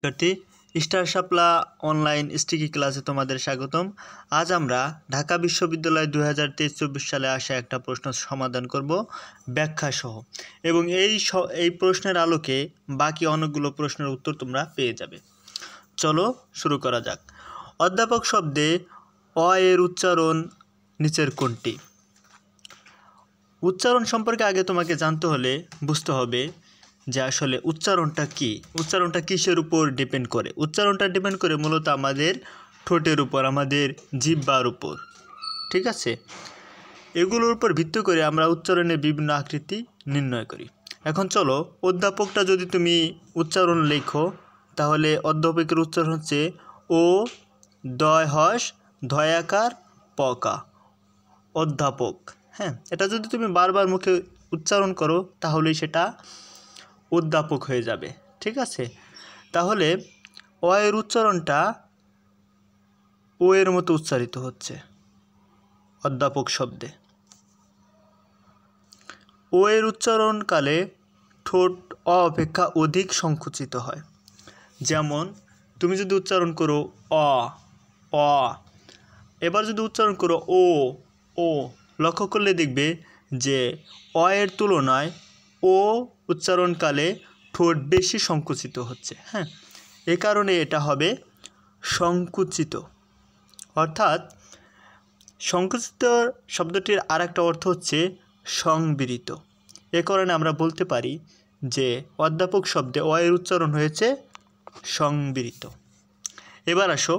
শিক্ষার্থী স্টার শাপলা online sticky ক্লাসে তোমাদের স্বাগতম। আজ আমরা ঢাকা বিশ্ববিদ্যালয় 2023-24 সালে আসা একটা প্রশ্ন সমাধান করব ব্যাখ্যা সহ, এবং এই প্রশ্নের আলোকে বাকি অনেকগুলো প্রশ্নের উত্তর তোমরা পেয়ে যাবে। চলো শুরু করা যাক। অধ্যাপক শব্দে অ এর উচ্চারণ নিচের কোনটি? উচ্চারণ সম্পর্কে আগে তোমাকে জানতে হলে বুঝতে হবে যে আসলে উচ্চারণটা কি, উচ্চারণটা কিসের উপর ডিপেন্ড করে। উচ্চারণটা ডিপেন্ড করে মূলত আমাদের ঠোঁটের উপর, আমাদের জিহ্বার উপর, ঠিক আছে? এগুলোর উপর ভিত্তি করে আমরা উচ্চারণের বিভিন্ন আকৃতি নির্ণয় করি। এখন চলো, অধ্যাপকটা যদি তুমি উচ্চারণ লেখো তাহলে অধ্যাপকের উচ্চারণ হচ্ছে ও দয় হস ধয়াকার পকা, অধ্যাপক। হ্যাঁ, এটা যদি তুমি বারবার মুখে উচ্চারণ করো তাহলেই সেটা অধ্যাপক হয়ে যাবে, ঠিক আছে? তাহলে অ এর উচ্চারণটা ও এর মতো উচ্চারিত হচ্ছে অধ্যাপক শব্দে। ও এর উচ্চারণকালে ঠোঁট অ অপেক্ষা অধিক সংকুচিত হয়। যেমন তুমি যদি উচ্চারণ করো অ অ, এবার যদি উচ্চারণ করো ও ও, লক্ষ্য করলে দেখবে যে অ এর তুলনায় ও উচ্চারণকালে ঠোঁট বেশি সংকুচিত হচ্ছে। হ্যাঁ, এ কারণে এটা হবে সংকুচিত। অর্থাৎ সংকুচিত শব্দটির আর একটা অর্থ হচ্ছে সংবৃত। এ কারণে আমরা বলতে পারি যে অধ্যাপক শব্দে অ এর উচ্চারণ হয়েছে সংবৃত। এবার আসো,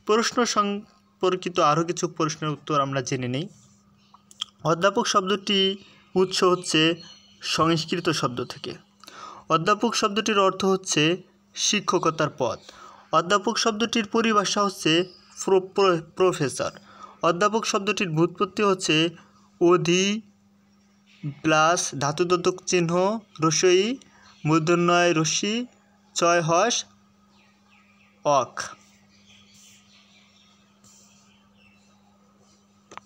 প্রশ্ন সম্পর্কিত আরও কিছু প্রশ্নের উত্তর আমরা জেনে নেই। অধ্যাপক শব্দটি উৎস হচ্ছে সংস্কৃত শব্দ থেকে। অধ্যাপক শব্দটির অর্থ হচ্ছে শিক্ষকতার পদ। অধ্যাপক শব্দটির পরিভাষা হচ্ছে প্রফেসর। অধ্যাপক শব্দটির ব্যুৎপত্তি হচ্ছে অধি প্লাস ধাতুদত্তক চিহ্ন রস্বই মূর্ধন্যয় রস্যি চয় হস অক।